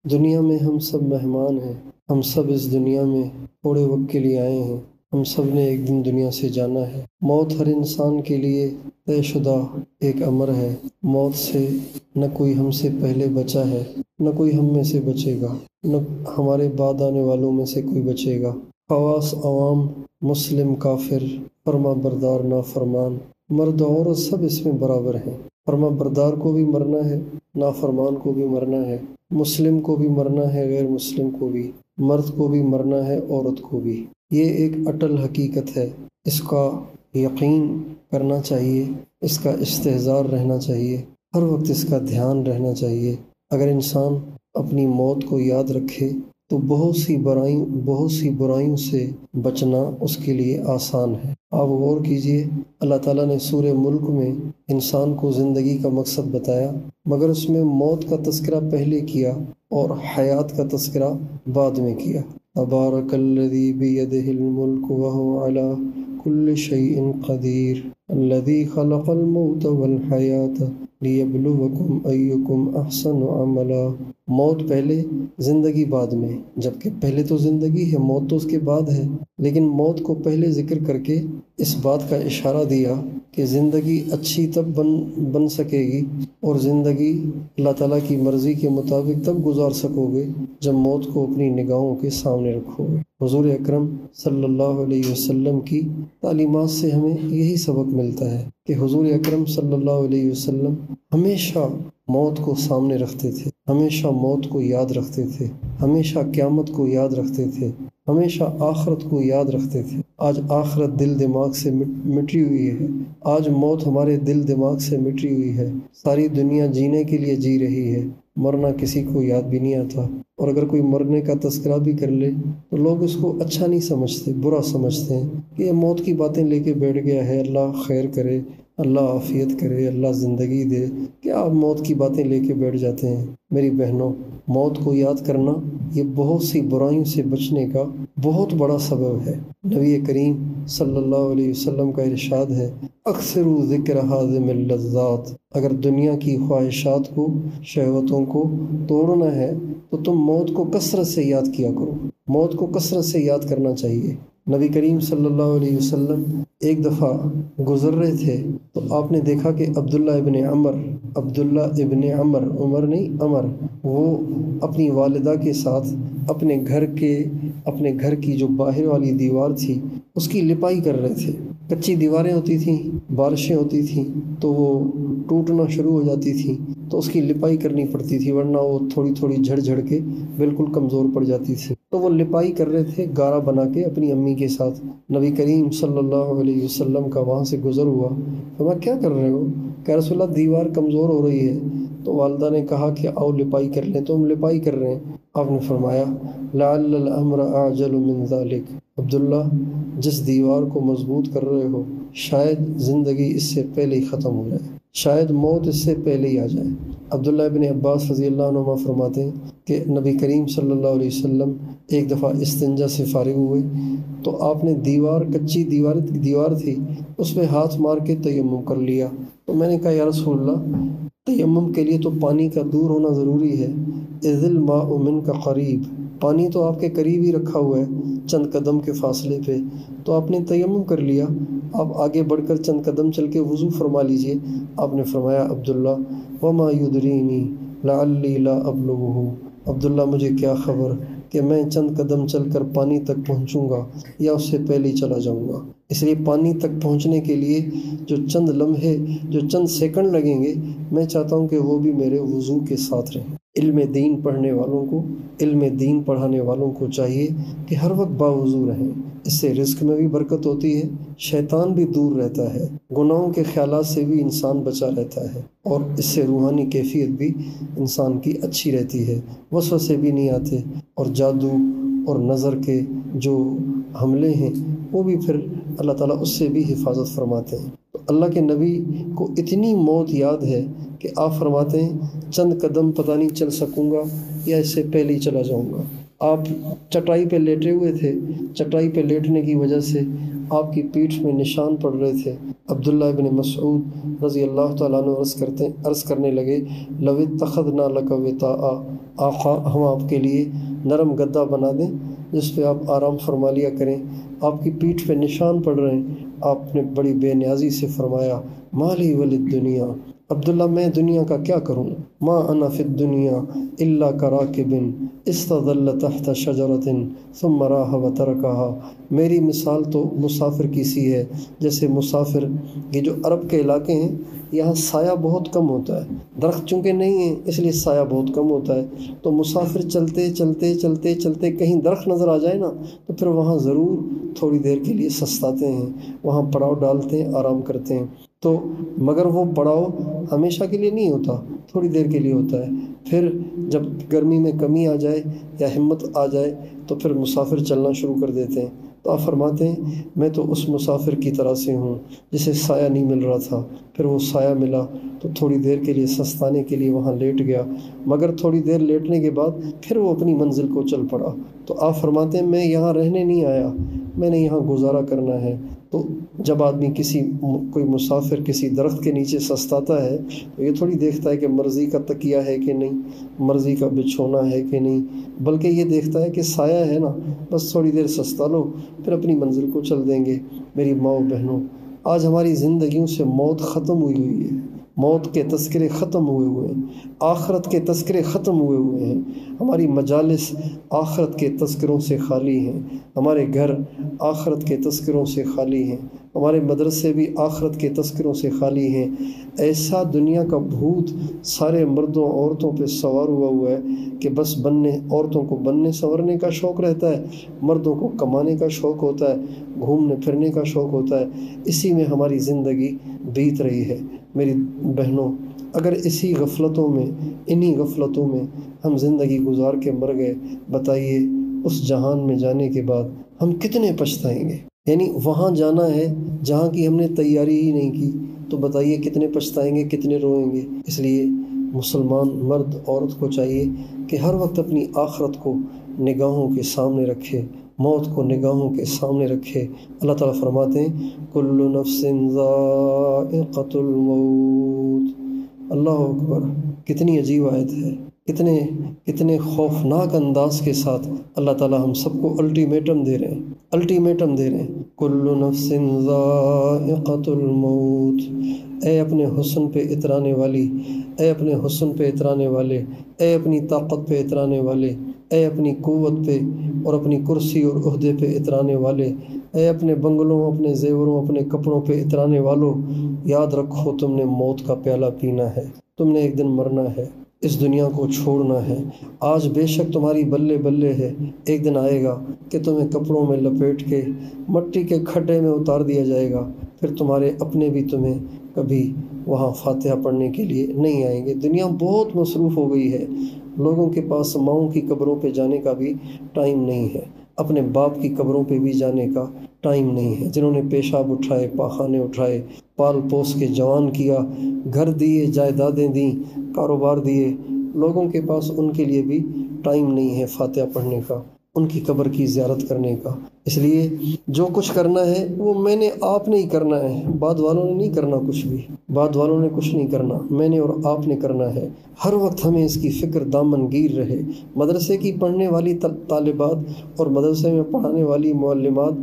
دنیا میں ہم سب مہمان ہیں، ہم سب اس دنیا میں تھوڑے وقت کے لیے آئے ہیں، ہم سب نے ایک دن دنیا سے جانا ہے۔ موت ہر انسان کے لیے طے شدہ ایک امر ہے۔ موت سے نہ کوئی ہم سے پہلے بچا ہے، نہ کوئی ہم میں سے بچے گا، نہ ہمارے بعد آنے والوں میں سے کوئی بچے گا۔ خواص، عوام، مسلم، کافر، فرما بردار، نافرمان، مرد و عورت سب اس میں برابر ہیں۔ فرما بردار کو بھی مرنا ہے، نافرمان کو بھی مرنا ہے، مسلم کو بھی مرنا ہے، غیر مسلم کو بھی، مرد کو بھی مرنا ہے، عورت کو بھی۔ یہ ایک اٹل حقیقت ہے، اس کا یقین کرنا چاہیے، اس کا استحضار رہنا چاہیے، ہر وقت اس کا دھیان رہنا چاہیے۔ اگر انسان اپنی موت کو یاد رکھے تو بہت سی برائیوں سے بچنا اس کے لیے آسان ہے۔ آپ غور کیجئے، اللہ تعالیٰ نے سورہ ملک میں انسان کو زندگی کا مقصد بتایا، مگر اس میں موت کا تذکرہ پہلے کیا اور حیات کا تذکرہ بعد میں کیا۔ تبارک الذی بیدہ الملک وہو علی کل شیء قدیر الذی خلق الموت والحیاۃ لیبلوکم ایکم احسن عملا۔ موت پہلے، زندگی بعد میں، جبکہ پہلے تو زندگی ہے، موت تو اس کے بعد ہے، لیکن موت کو پہلے ذکر کر کے اس بات کا اشارہ دیا کہ زندگی اچھی تب بن سکے گی اور زندگی اللہ تعالیٰ کی مرضی کے مطابق تب گزار سکو گے جب موت کو اپنی نگاہوں کے سامنے رکھو گے۔ حضور اکرم صلی اللہ علیہ وسلم کی تعلیمات سے ہمیں یہی سبق ملتا ہے کہ حضور اکرم صلی اللہ علیہ وسلم ہمیشہ موت کو سامنے رکھتے تھے، ہمیشہ موت کو یاد رکھتے تھے، ہمیشہ قیامت کو یاد رکھتے تھے، ہمیشہ آخرت کو یاد رکھتے تھے۔ آج آخرت دل دماغ سے مٹی ہوئی ہے، آج موت ہمارے دل دماغ سے مٹی ہوئی ہے۔ ساری دنیا جینے کے لیے جی رہی ہے، مرنا کسی کو یاد بھی نہیں آتا، اور اگر کوئی مرنے کا تذکرہ بھی کر لے تو لوگ اس کو اچھا نہیں سمجھتے، برا سمجھتے ہیں کہ یہ موت کی باتیں لے کے بیٹھ گیا ہے، اللہ خیر کرے، اللہ عافیت کرے، اللہ زندگی دے، کیا آپ موت کی باتیں لے کے بیٹھ جاتے ہیں؟ میری بہنوں، موت کو یاد کرنا یہ بہت سی برائیوں سے بچنے کا بہت بڑا سبب ہے۔ نبی کریم صلی اللہ علیہ وسلم کا ارشاد ہے، اکثروا ذکر ہاضم اللذات، اگر دنیا کی خواہشات کو، شہوتوں کو توڑنا ہے تو تم موت کو کثرت سے یاد کیا کرو، موت کو کثرت سے یاد کرنا چاہیے۔ نبی کریم صلی اللہ علیہ وسلم ایک دفعہ گزر رہے تھے تو آپ نے دیکھا کہ عبداللہ ابن عمر، عمر نہیں عمر، وہ اپنی والدہ کے ساتھ اپنے گھر کی جو باہر والی دیوار تھی اس کی لپائی کر رہے تھے۔ کچی دیواریں ہوتی تھیں، بارشیں ہوتی تھیں تو وہ ٹوٹنا شروع ہو جاتی تھیں تو اس کی لپائی کرنی پڑتی تھی، ورنہ وہ تھوڑی تھوڑی جھڑ کے بالکل کمزور پڑ جاتی تھی۔ تو وہ لپائی کر رہے تھے گارا بنا کے اپنی امی کے ساتھ۔ نبی کریم صلی اللہ علیہ وسلم کا وہاں سے گزر ہوا، فرمایا کیا کر رہے ہو؟ کہ رسول اللہ دیوار کمزور ہو رہی ہے۔ تو والدہ نے کہا کہ آؤ لپائی کر لیں، تو ہم لپائی کر رہے ہیں۔ آپ نے فرمایا لعل الامر اعجل من ذلک، عبداللہ جس دیوار کو مضبوط کر رہے ہو شاید زندگی اس سے پہلے ہی ختم ہو جائے، شاید موت اس سے پہلے ہی آ جائے۔ عبداللہ ابن عباس رضی اللہ عنہما فرماتے ہیں کہ نبی کریم صلی اللہ علیہ وسلم ایک دفعہ استنجا سے فارغ ہوئے تو آپ نے کچی دیوار تھی، اس پہ ہاتھ مار کے تیمم کر لیا۔ تو میں نے کہا یا رسول اللہ، تیمم کے لیے تو پانی کا دور ہونا ضروری ہے، اذ الماء منک قریب، پانی تو آپ کے قریب ہی رکھا ہوا ہے، چند قدم کے فاصلے پہ، تو آپ نے تیمم کر لیا، آپ آگے بڑھ کر چند قدم چل کے وضو فرما لیجئے۔ آپ نے فرمایا عبداللہ وما یدرینی لعلی لا ابلغہ، عبداللہ مجھے کیا خبر کہ میں چند قدم چل کر پانی تک پہنچوں گا یا اس سے پہلے ہی چلا جاؤں گا۔ اس لیے پانی تک پہنچنے کے لیے جو چند لمحے، جو چند سیکنڈ لگیں گے، میں چاہتا ہوں کہ وہ بھی میرے وضو کے ساتھ رہیں۔ علم دین پڑھنے والوں کو، علم دین پڑھانے والوں کو چاہیے کہ ہر وقت باوضو رہیں، اس سے رزق میں بھی برکت ہوتی ہے، شیطان بھی دور رہتا ہے، گناہوں کے خیالات سے بھی انسان بچا رہتا ہے، اور اس سے روحانی کیفیت بھی انسان کی اچھی رہتی ہے، وسوسے بھی نہیں آتے، اور جادو اور نظر کے جو حملے ہیں وہ بھی پھر اللہ تعالیٰ اس سے بھی حفاظت فرماتے ہیں۔ تو اللہ کے نبی کو اتنی موت یاد ہے کہ آپ فرماتے ہیں چند قدم پتہ نہیں چل سکوں گا یا اس سے پہلے ہی چلا جاؤں گا۔ آپ چٹائی پہ لیٹے ہوئے تھے، چٹائی پہ لیٹنے کی وجہ سے آپ کی پیٹھ میں نشان پڑ رہے تھے۔ عبداللہ ابن مسعود رضی اللہ تعالیٰ عنہ عرض کرنے لگے لو اتخذنا لک وطاء، آقا ہم آپ کے لیے نرم گدا بنا دیں جس پہ آپ آرام فرما لیا کریں۔ آپ کی پیٹھ پہ نشان پڑ رہے ہیں۔ آپ نے بڑی بے نیازی سے فرمایا مالی ولد دنیا، عبداللہ میں دنیا کا کیا کروں؟ ما انا فی الدنیا الا کراکب استظل تحت شجرۃ ثم راح وترکها۔ میری مثال تو مسافر کی سی ہے، جیسے مسافر، یہ جو عرب کے علاقے ہیں یہاں سایہ بہت کم ہوتا ہے، درخت چونکہ نہیں ہیں اس لیے سایہ بہت کم ہوتا ہے، تو مسافر چلتے چلتے چلتے چلتے کہیں درخت نظر آ جائے نا تو پھر وہاں ضرور تھوڑی دیر کے لیے سستاتے ہیں، وہاں پڑاؤ ڈالتے ہیں، آرام کرتے ہیں۔ تو مگر وہ پڑاؤ ہمیشہ کے لیے نہیں ہوتا، تھوڑی دیر کے لیے ہوتا ہے۔ پھر جب گرمی میں کمی آ جائے یا ہمت آ جائے تو پھر مسافر چلنا شروع کر دیتے ہیں۔ تو آپ فرماتے ہیں میں تو اس مسافر کی طرح سے ہوں جسے سایہ نہیں مل رہا تھا، پھر وہ سایہ ملا تو تھوڑی دیر کے لیے سستانے کے لیے وہاں لیٹ گیا، مگر تھوڑی دیر لیٹنے کے بعد پھر وہ اپنی منزل کو چل پڑا۔ تو آپ فرماتے ہیں میں یہاں رہنے نہیں آیا، میں نے یہاں گزارا کرنا ہے۔ تو جب آدمی کوئی مسافر کسی درخت کے نیچے سستاتا ہے تو یہ تھوڑی دیکھتا ہے کہ مرضی کا تکیہ ہے کہ نہیں، مرضی کا بچھونا ہے کہ نہیں، بلکہ یہ دیکھتا ہے کہ سایہ ہے نا، بس تھوڑی دیر سستا لو پھر اپنی منزل کو چل دیں گے۔ میری ماؤ بہنوں، آج ہماری زندگیوں سے موت ختم ہوئی ہے، موت کے تذکرے ختم ہوئے ہیں، آخرت کے تذکرے ختم ہوئے ہیں، ہماری مجالس آخرت کے تذکروں سے خالی ہیں، ہمارے گھر آخرت کے تذکروں سے خالی ہیں، ہمارے مدرسے بھی آخرت کے تذکروں سے خالی ہیں۔ ایسا دنیا کا بھوت سارے مردوں عورتوں پہ سوار ہوا ہے کہ بس عورتوں کو بننے سنورنے کا شوق رہتا ہے، مردوں کو کمانے کا شوق ہوتا ہے، گھومنے پھرنے کا شوق ہوتا ہے، اسی میں ہماری زندگی بیت رہی ہے۔ میری بہنوں، اگر اسی غفلتوں میں، انہی غفلتوں میں ہم زندگی گزار کے مر گئے، بتائیے اس جہان میں جانے کے بعد ہم کتنے پچھتائیں گے؟ یعنی وہاں جانا ہے جہاں کی ہم نے تیاری ہی نہیں کی، تو بتائیے کتنے پچھتائیں گے، کتنے روئیں گے۔ اس لیے مسلمان مرد عورت کو چاہیے کہ ہر وقت اپنی آخرت کو نگاہوں کے سامنے رکھے، موت کو نگاہوں کے سامنے رکھے۔ اللہ تعالیٰ فرماتے ہیں کل نفس ذائقۃ الموت۔ اللہ اکبر، کتنی عجیب آیت ہے، کتنے خوفناک انداز کے ساتھ اللہ تعالیٰ ہم سب کو الٹیمیٹم دے رہے ہیں۔ کل نفس ذائقۃ الموت۔ اے اپنے حسن پہ اترانے والی، اے اپنے حسن پہ اترانے والے، اے اپنی طاقت پہ اترانے والے، اے اپنی قوت پہ اور اپنی کرسی اور عہدے پہ اترانے والے، اے اپنے بنگلوں، اپنے زیوروں، اپنے کپڑوں پہ اترانے والوں، یاد رکھو تم نے موت کا پیالہ پینا ہے، تم نے ایک دن مرنا ہے، اس دنیا کو چھوڑنا ہے۔ آج بے شک تمہاری بلے بلے ہے، ایک دن آئے گا کہ تمہیں کپڑوں میں لپیٹ کے مٹی کے کھڈے میں اتار دیا جائے گا، پھر تمہارے اپنے بھی تمہیں کبھی وہاں فاتحہ پڑھنے کے لیے نہیں آئیں گے۔ دنیا بہت مصروف ہو گئی ہے، لوگوں کے پاس ماؤں کی قبروں پہ جانے کا بھی ٹائم نہیں ہے، اپنے باپ کی قبروں پہ بھی جانے کا ٹائم نہیں ہے۔ جنہوں نے پیشاب اٹھائے، پاخانے اٹھائے، پال پوس کے جوان کیا، گھر دیے، جائیدادیں دیں، کاروبار دیے، لوگوں کے پاس ان کے لیے بھی ٹائم نہیں ہے فاتحہ پڑھنے کا، ان کی قبر کی زیارت کرنے کا۔ اس لیے جو کچھ کرنا ہے وہ آپ نے ہی کرنا ہے، بعد والوں نے نہیں کرنا، کچھ بھی بعد والوں نے کچھ نہیں کرنا، میں نے اور آپ نے کرنا ہے۔ ہر وقت ہمیں اس کی فکر دامن گیر رہے۔ مدرسے کی پڑھنے والی طالبات اور مدرسے میں پڑھانے والی معلمات،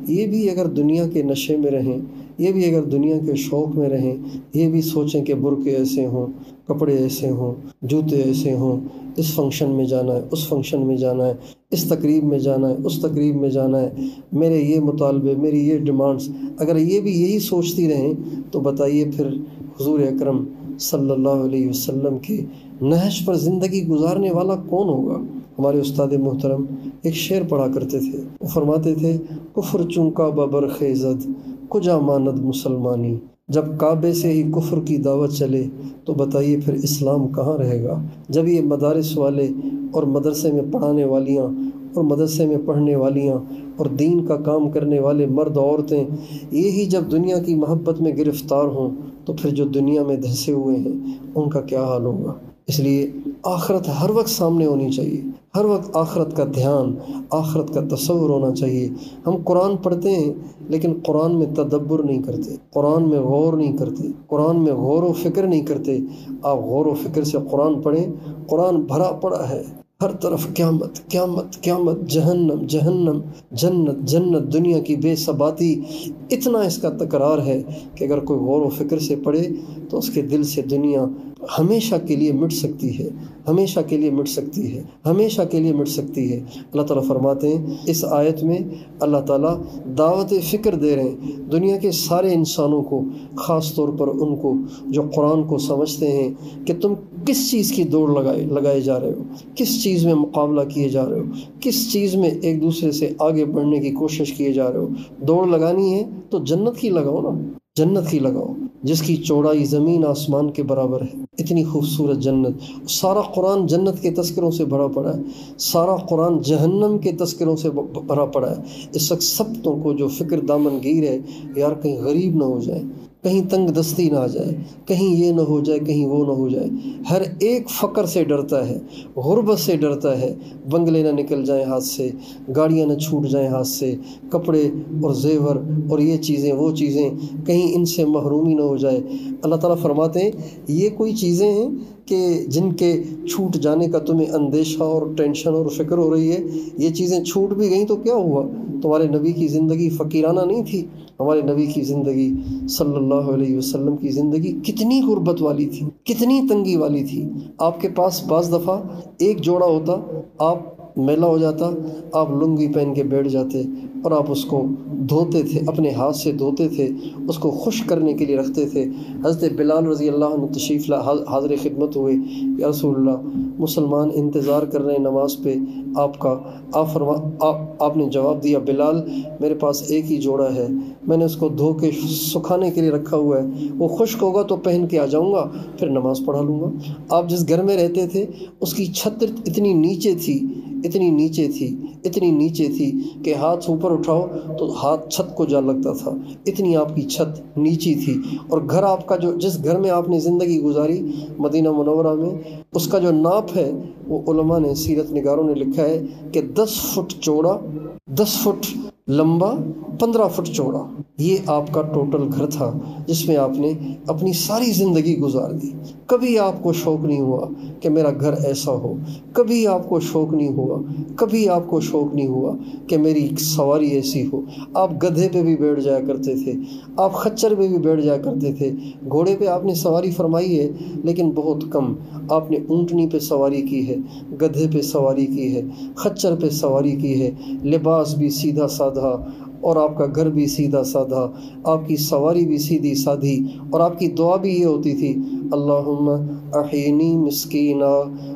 یہ بھی اگر دنیا کے نشے میں رہیں، یہ بھی اگر دنیا کے شوق میں رہیں، یہ بھی سوچیں کہ برقعے ایسے ہوں، کپڑے ایسے ہوں، جوتے ایسے ہوں، اس فنکشن میں جانا ہے، اس فنکشن میں جانا ہے، اس تقریب میں جانا ہے، اس تقریب میں جانا ہے، میرے یہ مطالبے، میری یہ ڈیمانڈز، اگر یہ بھی یہی سوچتی رہیں تو بتائیے پھر حضور اکرم صلی اللہ علیہ وسلم کے نہج پر زندگی گزارنے والا کون ہوگا؟ ہمارے استاد محترم ایک شعر پڑھا کرتے تھے، وہ فرماتے تھے کفر چونکا ببر خیزد کجا ماند مسلمانی۔ جب کعبے سے ہی کفر کی دعوت چلے تو بتائیے پھر اسلام کہاں رہے گا؟ جب یہ مدارس والے اور مدرسے میں پڑھانے والیاں اور مدرسے میں پڑھنے والیاں اور دین کا کام کرنے والے مرد عورتیں یہی جب دنیا کی محبت میں گرفتار ہوں تو پھر جو دنیا میں دھنسے ہوئے ہیں ان کا کیا حال ہوگا؟ اس لیے آخرت ہر وقت سامنے ہونی چاہیے، ہر وقت آخرت کا دھیان، آخرت کا تصور ہونا چاہیے۔ ہم قرآن پڑھتے ہیں لیکن قرآن میں تدبر نہیں کرتے، قرآن میں غور نہیں کرتے، قرآن میں غور و فکر نہیں کرتے۔ آپ غور و فکر سے قرآن پڑھیں، قرآن بھرا پڑا ہے، ہر طرف قیامت قیامت قیامت، جہنم جہنم، جنت جنت، دنیا کی بے ثباتی، اتنا اس کا تکرار ہے کہ اگر کوئی غور و فکر سے پڑھے تو اس کے دل سے دنیا ہمیشہ کے لیے مٹ سکتی ہے، ہمیشہ کے لیے مٹ سکتی ہے، ہمیشہ کے لیے مٹ سکتی ہے۔ اللہ تعالیٰ فرماتے ہیں اس آیت میں، اللہ تعالیٰ دعوت فکر دے رہے ہیں دنیا کے سارے انسانوں کو، خاص طور پر ان کو جو قرآن کو سمجھتے ہیں کہ تم کس چیز کی دوڑ لگائے جا رہے ہو، کس چیز میں مقابلہ کیے جا رہے ہو، کس چیز میں ایک دوسرے سے آگے بڑھنے کی کوشش کیے جا رہے ہو۔ دوڑ لگانی ہے تو جنت کی لگاؤ نا، جنت کی لگاؤ جس کی چوڑائی زمین آسمان کے برابر ہے، اتنی خوبصورت جنت۔ سارا قرآن جنت کے تذکروں سے بھرا پڑا ہے، سارا قرآن جہنم کے تذکروں سے بھرا پڑا ہے۔ اس وقت سبتوں کو جو فکر دامن گیر ہے، یار کہیں غریب نہ ہو جائے، کہیں تنگ دستی نہ آ جائے، کہیں یہ نہ ہو جائے، کہیں وہ نہ ہو جائے۔ ہر ایک فقر سے ڈرتا ہے، غربت سے ڈرتا ہے، بنگلے نہ نکل جائیں ہاتھ سے، گاڑیاں نہ چھوٹ جائیں ہاتھ سے، کپڑے اور زیور اور یہ چیزیں وہ چیزیں کہیں ان سے محرومی نہ ہو جائے۔ اللہ تعالیٰ فرماتے ہیں یہ کوئی چیزیں ہیں کہ جن کے چھوٹ جانے کا تمہیں اندیشہ اور ٹینشن اور فکر ہو رہی ہے، یہ چیزیں چھوٹ بھی گئیں تو کیا ہوا؟ تمہارے نبی کی زندگی فقیرانہ نہیں تھی، ہمارے نبی کی زندگی صلی اللہ علیہ وسلم کی زندگی کتنی غربت والی تھی، کتنی تنگی والی تھی۔ آپ کے پاس بعض دفعہ ایک جوڑا ہوتا، آپ میلا ہو جاتا، آپ لنگی پہن کے بیٹھ جاتے اور آپ اس کو دھوتے تھے، اپنے ہاتھ سے دھوتے تھے، اس کو خشک کرنے کے لیے رکھتے تھے۔ حضرت بلال رضی اللہ عنہ تشریف حاضر خدمت ہوئے، یا رسول اللہ مسلمان انتظار کر رہے ہیں نماز پہ آپ کا، آپ نے جواب دیا بلال میرے پاس ایک ہی جوڑا ہے، میں نے اس کو دھو کے سکھانے کے لیے رکھا ہوا ہے، وہ خشک ہوگا تو پہن کے آ جاؤں گا، پھر نماز پڑھا لوں گا۔ آپ جس گھر میں رہتے تھے اس کی چھت اتنی نیچے تھی، اتنی نیچے تھی، اتنی نیچے تھی کہ ہاتھ اوپر اٹھاؤ تو ہاتھ چھت کو جا لگتا تھا، اتنی آپ کی چھت نیچی تھی۔ اور گھر آپ کا جس گھر میں آپ نے زندگی گزاری مدینہ منورہ میں، اس کا جو ناپ ہے وہ علماء نے، سیرت نگاروں نے لکھا ہے کہ 10 فٹ چوڑا، 10 فٹ لمبا، 15 فٹ چوڑا، یہ آپ کا ٹوٹل گھر تھا جس میں آپ نے اپنی ساری زندگی گزار دی۔ کبھی آپ کو شوق نہیں ہوا کہ میرا گھر ایسا ہو، کبھی آپ کو شوق نہیں ہوا، کبھی آپ کو شوق نہیں ہوا کہ میری سواری ایسی ہو۔ آپ گدھے پہ بھی بیٹھ جایا کرتے تھے، آپ خچر پہ بھی بیٹھ جایا کرتے تھے، گھوڑے پہ آپ نے سواری فرمائی ہے لیکن بہت کم، آپ نے اونٹنی پہ سواری کی ہے، گدھے پہ سواری کی ہے، خچر پہ سواری کی ہے، لباس بھی سیدھا سادھا اور آپ کا گھر بھی سیدھا سادھا، آپ کی سواری بھی سیدھی سادھی، اور آپ کی دعا بھی یہ ہوتی تھی اللہم احینی مسکینا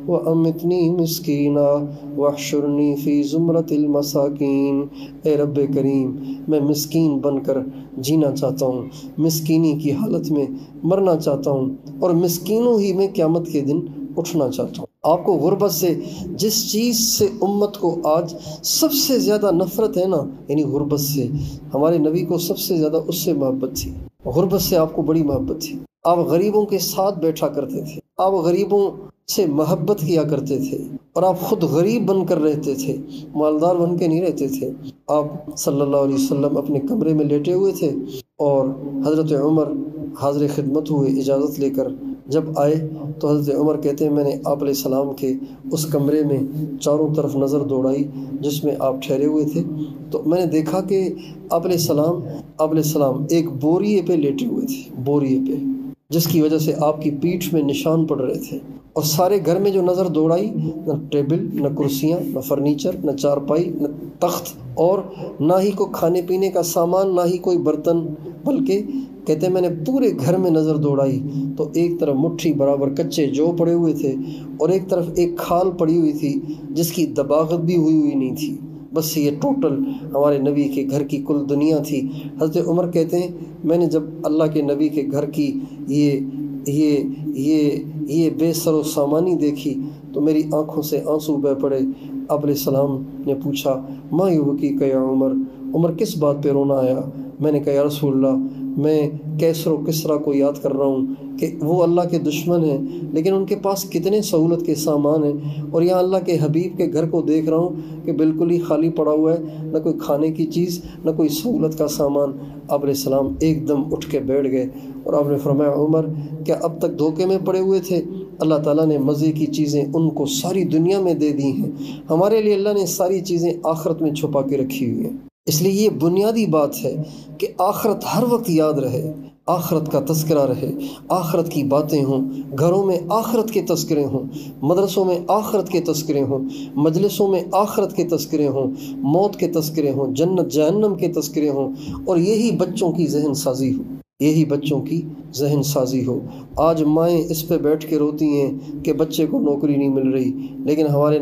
وامتنی مسکینا واحشرنی فی زمرۃ المساکین۔ اے رب کریم میں مسکین بن کر جینا چاہتا ہوں، مسکینی کی حالت میں مرنا چاہتا ہوں، اور مسکینوں ہی میں قیامت کے دن اٹھنا چاہتا ہوں۔ آپ کو غربت سے، جس چیز سے امت کو آج سب سے زیادہ نفرت ہے نا، یعنی غربت سے، ہمارے نبی کو سب سے زیادہ اس سے محبت تھی، غربت سے آپ کو بڑی محبت تھی۔ آپ غریبوں کے ساتھ بیٹھا کرتے تھے، آپ غریبوں سے محبت کیا کرتے تھے، اور آپ خود غریب بن کر رہتے تھے، مالدار بن کے نہیں رہتے تھے۔ آپ صلی اللہ علیہ وسلم اپنے کمرے میں لیٹے ہوئے تھے اور حضرت عمر حاضر خدمت ہوئے اجازت لے کر، جب آئے تو حضرت عمر کہتے ہیں میں نے آپ علیہ السلام کے اس کمرے میں چاروں طرف نظر دوڑائی جس میں آپ ٹھہرے ہوئے تھے، تو میں نے دیکھا کہ آپ علیہ السلام ایک بوریے پہ لیٹے ہوئے تھے، بوریے پہ، جس کی وجہ سے آپ کی پیٹھ میں نشان پڑ رہے تھے۔ اور سارے گھر میں جو نظر دوڑائی، نہ ٹیبل، نہ کرسیاں، نہ فرنیچر، نہ چارپائی، نہ تخت، اور نہ ہی کوئی کھانے پینے کا سامان، نہ ہی کوئی برتن، بلکہ کہتے ہیں میں نے پورے گھر میں نظر دوڑائی تو ایک طرف مٹھی برابر کچے جو پڑے ہوئے تھے اور ایک طرف ایک کھال پڑی ہوئی تھی جس کی دباغت بھی ہوئی نہیں تھی، بس یہ ٹوٹل ہمارے نبی کے گھر کی کل دنیا تھی۔ حضرت عمر کہتے ہیں میں نے جب اللہ کے نبی کے گھر کی یہ بے سر و سامانی دیکھی تو میری آنکھوں سے آنسو بہہ پڑے۔ آپ علیہ السلام نے پوچھا ما یبکیک یا عمر، عمر کس بات پہ رونا آیا؟ میں نے کہا یا رسول اللہ میں کیسر و کسرا کو یاد کر رہا ہوں کہ وہ اللہ کے دشمن ہیں، لیکن ان کے پاس کتنے سہولت کے سامان ہیں، اور یہاں اللہ کے حبیب کے گھر کو دیکھ رہا ہوں کہ بالکل ہی خالی پڑا ہوا ہے، نہ کوئی کھانے کی چیز، نہ کوئی سہولت کا سامان۔ آپ علیہ السلام ایک دم اٹھ کے بیٹھ گئے اور آپ نے فرمایا عمر کیا اب تک دھوکے میں پڑے ہوئے تھے؟ اللہ تعالیٰ نے مزے کی چیزیں ان کو ساری دنیا میں دے دی ہیں، ہمارے لیے اللہ نے ساری چیزیں آخرت میں چھپا کے رکھی ہوئی ہیں۔ اس لیے یہ بنیادی بات ہے کہ آخرت ہر وقت یاد رہے، آخرت کا تذکرہ رہے، آخرت کی باتیں ہوں، گھروں میں آخرت کے تذکرے ہوں، مدرسوں میں آخرت کے تذکرے ہوں، مجلسوں میں آخرت کے تذکرے ہوں، موت کے تذکرے ہوں، جنت جہنم کے تذکرے ہوں، اور یہی بچوں کی ذہن سازی ہو، یہی بچوں کی ذہن سازی ہو۔ آج مائیں اس پہ بیٹھ کے روتی ہیں کہ بچے کو نوکری نہیں مل رہی، لیکن ہمارے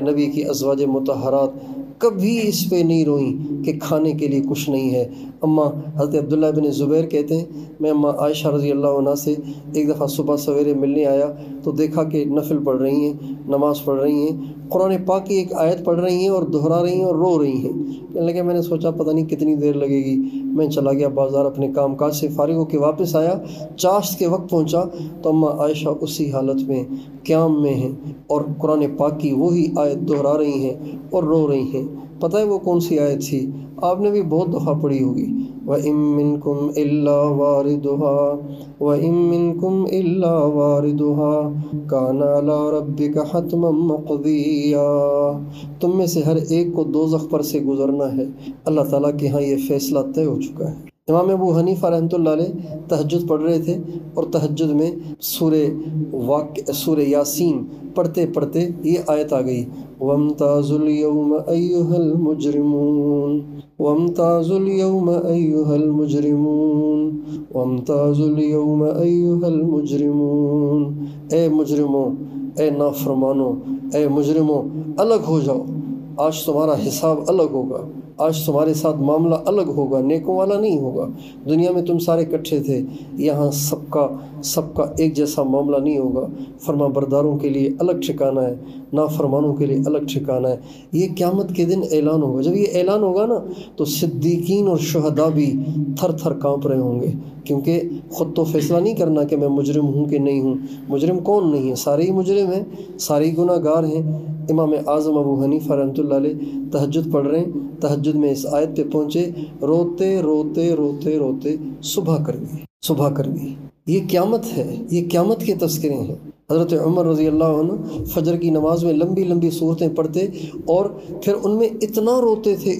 نبی کی ازواج مطہرات کبھی اس پہ نہیں روئیں کہ کھانے کے لیے کچھ نہیں ہے۔ اماں حضرت عبداللہ بن زبیر کہتے ہیں میں اماں عائشہ رضی اللہ عنہ سے ایک دفعہ صبح سویرے ملنے آیا تو دیکھا کہ نفل پڑھ رہی ہیں، نماز پڑھ رہی ہیں، قرآن پاک کی ایک آیت پڑھ رہی ہیں اور دہرا رہی ہیں اور رو رہی ہیں۔ کہنے لگے میں نے سوچا پتہ نہیں کتنی دیر لگے گی، میں چلا گیا بازار، اپنے کام کاج سے فارغ ہو کے واپس آیا، چاشت کے وقت پہنچا تو اماں عائشہ اسی حالت میں قیام میں ہیں اور قرآن پاک کی وہی آیت دہرا رہی ہیں اور رو رہی ہیں۔ پتہ ہے وہ کون سی آیت تھی؟ آپ نے بھی بہت دفعہ پڑھی ہوگی، وَإِن مِّنكُمْ إِلَّا وَارِدُهَا وَإِن مِّنكُمْ إِلَّا وَارِدُهَا كَانَ عَلَىٰ رَبِّكَ حَتْمًا مَّقْضِيًّا۔ تم میں سے ہر ایک کو دوزخ پر سے گزرنا ہے، اللہ تعالیٰ کے ہاں یہ فیصلہ طے ہو چکا ہے۔ امام ابو حنیفہ رحمۃ اللہ علیہ تہجد پڑھ رہے تھے اور تہجد میں سورہ یاسین پڑھتے پڑھتے یہ آیت آ گئی، وَامْتَازُوا الْيَوْمَ أَيُّهَا الْمُجْرِمُونَ وَامْتَازُوا الْيَوْمَ أَيُّهَا الْمُجْرِمُونَ وَامْتَازُوا الْيَوْمَ أَيُّهَا الْمُجْرِمُونَ۔ اے مجرموں، اے نافرمانوں، اے مجرموں الگ ہو جاؤ، آج تمہارا حساب الگ ہوگا، آج تمہارے ساتھ معاملہ الگ ہوگا، نیکوں والا نہیں ہوگا۔ دنیا میں تم سارے اکٹھے تھے، یہاں سب کا ایک جیسا معاملہ نہیں ہوگا۔ فرما برداروں کے لیے الگ ٹھکانہ ہے، نافرمانوں کے لیے الگ ٹھکانہ ہے۔ یہ قیامت کے دن اعلان ہوگا۔ جب یہ اعلان ہوگا نا تو صدیقین اور شہداء بھی تھر تھر کانپ رہے ہوں گے، کیونکہ خود تو فیصلہ نہیں کرنا کہ میں مجرم ہوں کہ نہیں ہوں۔ مجرم کون نہیں ہے؟ سارے ہی مجرم ہیں، سارے ہی گناہ گار ہیں۔ امام اعظم ابو حنیفہ رحمۃ اللہ علیہ تہجد پڑھ رہے ہیں، تہجد میں اس آیت پہ پہنچے، روتے روتے روتے روتے صبح کر گئی۔ یہ قیامت ہے، یہ قیامت کے تذکرے ہیں۔ حضرت عمر رضی اللہ عنہ فجر کی نماز میں لمبی لمبی صورتیں پڑھتے اور پھر ان میں اتنا روتے تھے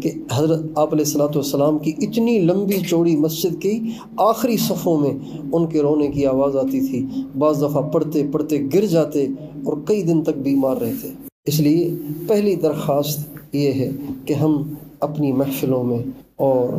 کہ حضرت آپ علیہ الصلوۃ والسلام کی اتنی لمبی چوڑی مسجد کی آخری صفوں میں ان کے رونے کی آواز آتی تھی۔ بعض دفعہ پڑھتے پڑھتے گر جاتے اور کئی دن تک بیمار رہتے۔ اس لیے پہلی درخواست یہ ہے کہ ہم اپنی محفلوں میں اور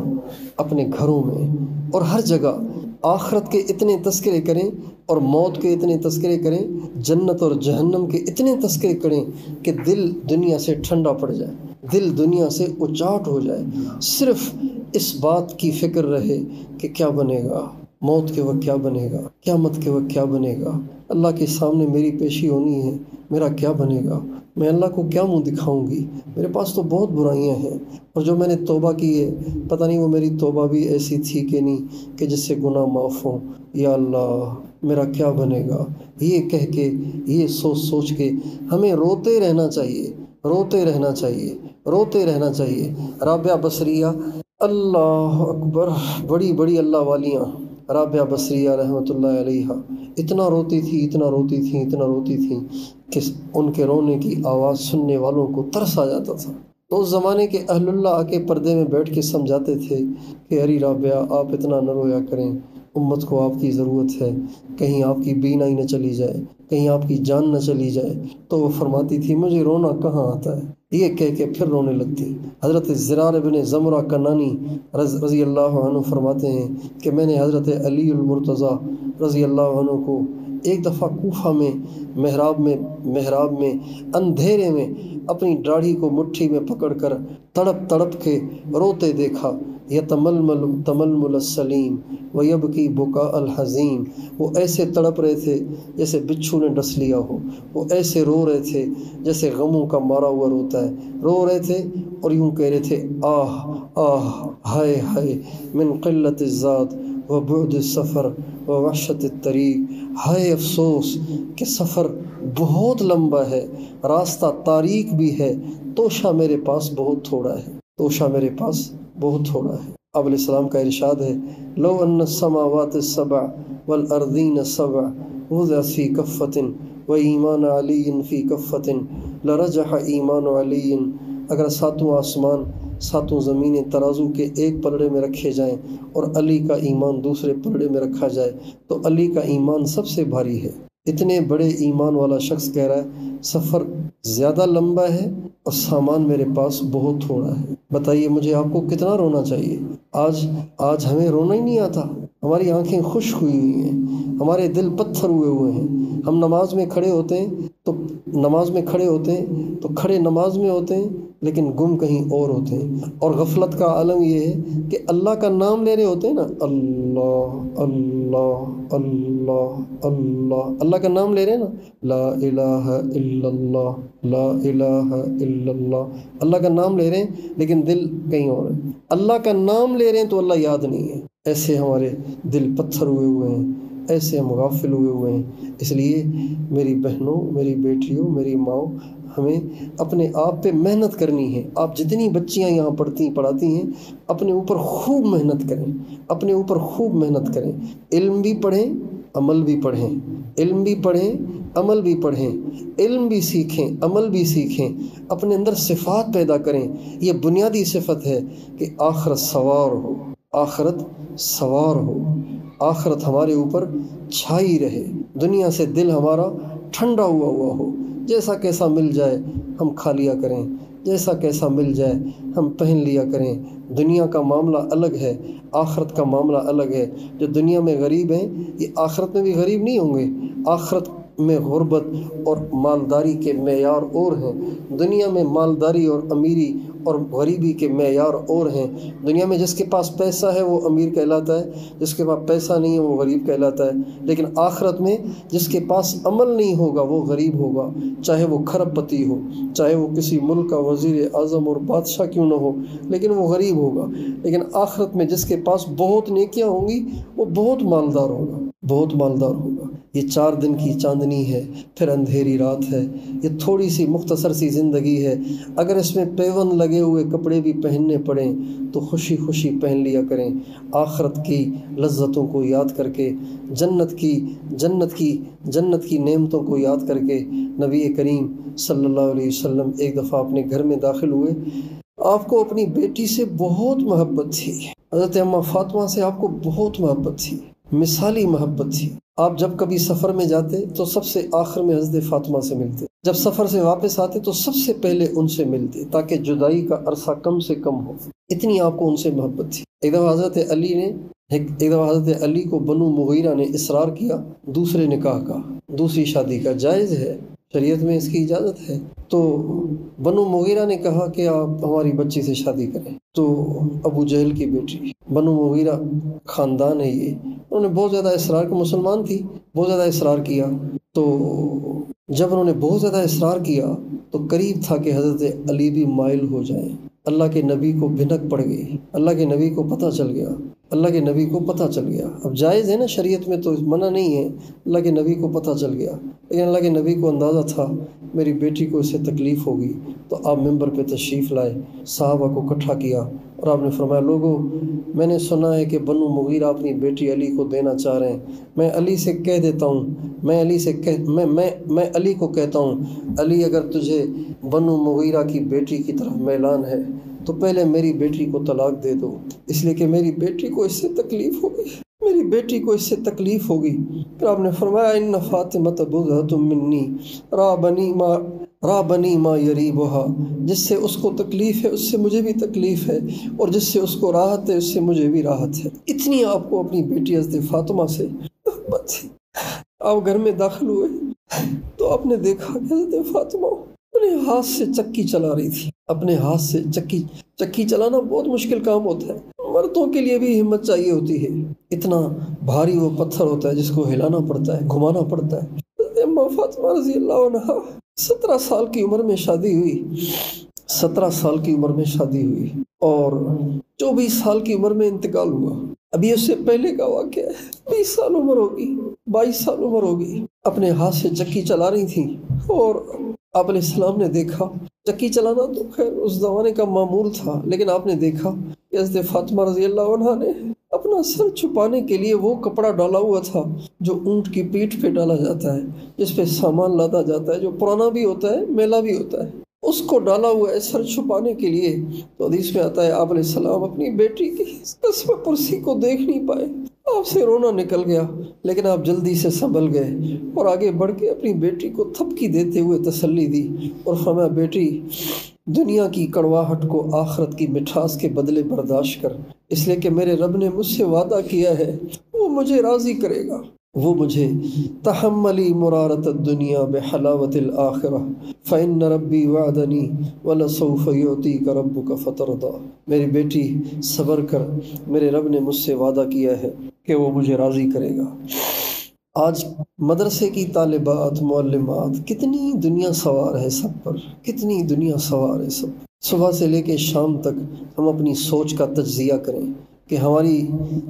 اپنے گھروں میں اور ہر جگہ آخرت کے اتنے تذکرے کریں اور موت کے اتنے تذکرے کریں، جنت اور جہنم کے اتنے تذکرے کریں کہ دل دنیا سے ٹھنڈا پڑ جائے، دل دنیا سے اچاٹ ہو جائے۔ صرف اس بات کی فکر رہے کہ کیا بنے گا، موت کے وقت کیا بنے گا، قیامت کے وقت کیا بنے گا، اللہ کے سامنے میری پیشی ہونی ہے، میرا کیا بنے گا، میں اللہ کو کیا منہ دکھاؤں گی، میرے پاس تو بہت برائیاں ہیں، اور جو میں نے توبہ کی ہے پتہ نہیں وہ میری توبہ بھی ایسی تھی کہ نہیں کہ جس سے گناہ معاف ہوں، یا اللہ میرا کیا بنے گا۔ یہ کہہ کے، یہ سوچ کے ہمیں روتے رہنا چاہیے۔ رابعہ بصریہ، اللہ اکبر، بڑی بڑی اللہ والیاں، رابعہ بصریہ رحمۃ اللہ علیہا اتنا روتی تھیں کہ ان کے رونے کی آواز سننے والوں کو ترس آ جاتا تھا۔ تو اس زمانے کے اہل اللہ آ کے پردے میں بیٹھ کے سمجھاتے تھے کہ ارے رابعہ آپ اتنا نہ رویا کریں، امت کو آپ کی ضرورت ہے، کہیں آپ کی بینائی نہ چلی جائے، کہیں آپ کی جان نہ چلی جائے۔ تو وہ فرماتی تھی مجھے رونا کہاں آتا ہے، یہ کہہ کے پھر رونے لگتی۔ حضرت زرار بن زمرہ کنانی رضی اللہ عنہ فرماتے ہیں کہ میں نے حضرت علی المرتضیٰ رضی اللہ عنہ کو ایک دفعہ کوفہ میں محراب میں اندھیرے میں اپنی داڑھی کو مٹھی میں پکڑ کر تڑپ تڑپ کے روتے دیکھا، تململ السلیم ویبکی بکاء الحزین۔ وہ ایسے تڑپ رہے تھے جیسے بچھو نے ڈس لیا ہو، وہ ایسے رو رہے تھے جیسے غموں کا مارا ہوا روتا ہے، رو رہے تھے اور یوں کہہ رہے تھے آہ آہ ہائے ہائے من قلت الذات و بعد السفر و وحشت الطریق۔ ہائے افسوس کہ سفر بہت لمبا ہے، راستہ تاریک بھی ہے، توشہ میرے پاس بہت تھوڑا ہے، توشہ میرے پاس بہت تھوڑا ہے۔ آپ علیہ السلام کا ارشاد ہے لو ان السماوات السبع والارضین السبع وضع فی کفۃ و ایمان علی فی کفۃ لرجح ایمان علی۔ اگر ساتوں آسمان ساتوں زمینیں ترازو کے ایک پلڑے میں رکھے جائیں اور علی کا ایمان دوسرے پلڑے میں رکھا جائے تو علی کا ایمان سب سے بھاری ہے۔ اتنے بڑے ایمان والا شخص کہہ رہا ہے سفر زیادہ لمبا ہے اور سامان میرے پاس بہت تھوڑا ہے۔ بتائیے مجھے آپ کو کتنا رونا چاہیے؟ آج ہمیں رونا ہی نہیں آتا، ہماری آنکھیں خشک ہوئی ہیں، ہمارے دل پتھر ہوئے ہیں۔ ہم نماز میں کھڑے ہوتے ہیں تو کھڑے نماز میں ہوتے ہیں لیکن گم کہیں اور ہوتے ہیں، اور غفلت کا عالم یہ ہے کہ اللہ کا نام لے رہے ہوتے ہیں نا، اللہ اللہ اللہ اللہ، اللہ کا نام لے رہے ہیں نا، لا الہ الا اللہ لا الہ الا اللہ، اللہ کا نام لے رہے ہیں لیکن دل کہیں اور ہے، اللہ کا نام لے رہے ہیں تو اللہ یاد نہیں ہے۔ ایسے ہمارے دل پتھر ہوئے ہیں، ایسے ہم غافل ہوئے ہیں۔ اس لیے میری بہنوں، میری بیٹیوں، میری ماؤں، ہمیں اپنے آپ پہ محنت کرنی ہے۔ آپ جتنی بچیاں یہاں پڑھاتی ہیں اپنے اوپر خوب محنت کریں، اپنے اوپر خوب محنت کریں، علم بھی پڑھیں عمل بھی پڑھیں، علم بھی پڑھیں عمل بھی پڑھیں، علم بھی سیکھیں عمل بھی سیکھیں، اپنے اندر صفات پیدا کریں۔ یہ بنیادی صفت ہے کہ آخرت سوار ہو، آخرت ہمارے اوپر چھائی رہے، دنیا سے دل ہمارا ٹھنڈا ہوا ہو، جیسا کیسا مل جائے ہم کھا لیا کریں، جیسا کیسا مل جائے ہم پہن لیا کریں۔ دنیا کا معاملہ الگ ہے، آخرت کا معاملہ الگ ہے۔ جو دنیا میں غریب ہیں یہ آخرت میں بھی غریب نہیں ہوں گے۔ آخرت میں غربت اور مالداری کے معیار اور ہیں، دنیا میں مالداری اور امیری اور غریبی کے معیار اور ہیں۔ دنیا میں جس کے پاس پیسہ ہے وہ امیر کہلاتا ہے، جس کے پاس پیسہ نہیں ہے وہ غریب کہلاتا ہے، لیکن آخرت میں جس کے پاس عمل نہیں ہوگا وہ غریب ہوگا، چاہے وہ کھرب پتی ہو، چاہے وہ کسی ملک کا وزیر اعظم اور بادشاہ کیوں نہ ہو، لیکن وہ غریب ہوگا۔ لیکن آخرت میں جس کے پاس بہت نیکیاں ہوں گی وہ بہت مالدار ہوگا، بہت مالدار ہوگا۔ یہ 4 دن کی چاندنی ہے، پھر اندھیری رات ہے، یہ تھوڑی سی مختصر سی زندگی ہے۔ اگر اس میں پیوند لگے ہوئے کپڑے بھی پہننے پڑیں تو خوشی خوشی پہن لیا کریں، آخرت کی لذتوں کو یاد کر کے، جنت کی نعمتوں کو یاد کر کے۔ نبی کریم صلی اللہ علیہ وسلم ایک دفعہ اپنے گھر میں داخل ہوئے، آپ کو اپنی بیٹی سے بہت محبت تھی، حضرت اماں فاطمہ سے آپ کو بہت محبت تھی، مثالی محبت تھی۔ آپ جب کبھی سفر میں جاتے تو سب سے آخر میں حضرت فاطمہ سے ملتے، جب سفر سے واپس آتے تو سب سے پہلے ان سے ملتے تاکہ جدائی کا عرصہ کم سے کم ہو، اتنی آپ کو ان سے محبت تھی۔ ایک دفعہ حضرت علی کو بنو مغیرہ نے اصرار کیا دوسرے نکاح کا، دوسری شادی کا، جائز ہے، شریعت میں اس کی اجازت ہے۔ تو بنو مغیرہ نے کہا کہ آپ ہماری بچی سے شادی کریں، تو ابو جہل کی بیٹی، بنو مغیرہ خاندان ہے یہ، انہوں نے بہت زیادہ اصرار کیا، مسلمان تھی، بہت زیادہ اصرار کیا۔ تو جب انہوں نے بہت زیادہ اصرار کیا تو قریب تھا کہ حضرت علی بھی مائل ہو جائیں۔ اللہ کے نبی کو بھنک پڑ گئی، اللہ کے نبی کو پتہ چل گیا، اب جائز ہے نا شریعت میں تو منع نہیں ہے، اللہ کے نبی کو پتہ چل گیا، لیکن اللہ کے نبی کو اندازہ تھا میری بیٹی کو اس سے تکلیف ہوگی، تو آپ ممبر پہ تشریف لائے، صحابہ کو اکٹھا کیا اور آپ نے فرمایا لوگو، میں نے سنا ہے کہ بنو مغیرہ اپنی بیٹی علی کو دینا چاہ رہے ہیں، میں علی سے کہہ دیتا ہوں، میں علی کو کہتا ہوں، علی اگر تجھے بنو مغیرہ کی بیٹی کی طرف میلان ہے تو پہلے میری بیٹی کو طلاق دے دو، اس لیے کہ میری بیٹی کو اس سے تکلیف ہوگی، پھر آپ نے فرمایا ان فاطمۃ بضعۃ منی را بنی ما یریبھا، جس سے اس کو تکلیف ہے اس سے مجھے بھی تکلیف ہے، اور جس سے اس کو راحت ہے اس سے مجھے بھی راحت ہے۔ اتنی آپ کو اپنی بیٹی حضرت فاطمہ سے محبت تھی۔ آپ گھر میں داخل ہوئے تو آپ نے دیکھا کہ حضرت فاطمہ اپنے ہاتھ سے چکی چلا رہی تھی۔ اپنے ہاتھ سے چکی چلانا بہت مشکل کام ہوتا ہے، مردوں کے لیے بھی ہمت چاہیے ہوتی ہے، اتنا بھاری وہ پتھر ہوتا ہے جس کو ہلانا پڑتا ہے، گھمانا پڑتا ہے۔ حضرت اماں فاطمہ رضی اللہ عنہا 17 سال کی عمر میں شادی ہوئی، 17 سال کی عمر میں شادی ہوئی اور 24 سال کی عمر میں انتقال ہوا۔ ابھی اس سے پہلے کا واقعہ ہے، 20 سال عمر ہوگی، 22 سال عمر ہوگی، اپنے ہاتھ سے چکی چلا رہی تھی اور آپ علیہ السلام نے دیکھا۔ چکی چلانا تو خیر اس زمانے کا معمول تھا، لیکن آپ نے دیکھا کہ حضرت فاطمہ رضی اللہ عنہا نے اپنا سر چھپانے کے لیے وہ کپڑا ڈالا ہوا تھا جو اونٹ کی پیٹھ پہ ڈالا جاتا ہے، جس پہ سامان لادا جاتا ہے، جو پرانا بھی ہوتا ہے، میلا بھی ہوتا ہے، اس کو ڈالا ہوا ہے سر چھپانے کے لیے۔ تو حدیث میں آتا ہے آپ علیہ السلام اپنی بیٹی کی قصبہ پرسی کو دیکھ نہیں پائے، آپ سے رونا نکل گیا، لیکن آپ جلدی سے سنبھل گئے اور آگے بڑھ کے اپنی بیٹی کو تھپکی دیتے ہوئے تسلی دی اور فرمایا بیٹی دنیا کی کڑواہٹ کو آخرت کی مٹھاس کے بدلے برداشت کر، اس لیے کہ میرے رب نے مجھ سے وعدہ کیا ہے وہ مجھے راضی کرے گا، وہ مجھے تحملی مرارت الدنیا بحلاوت الآخرہ فإن ربی وعدنی ولسوف یعطیک ربک فترضی۔ میری بیٹی صبر کر، میرے رب نے مجھ سے وعدہ کیا ہے کہ وہ مجھے راضی کرے گا۔ آج مدرسے کی طالبات معلمات کتنی دنیا سوار ہے سب پر، کتنی دنیا سوار ہے سب۔ صبح سے لے کے شام تک ہم اپنی سوچ کا تجزیہ کریں کہ ہماری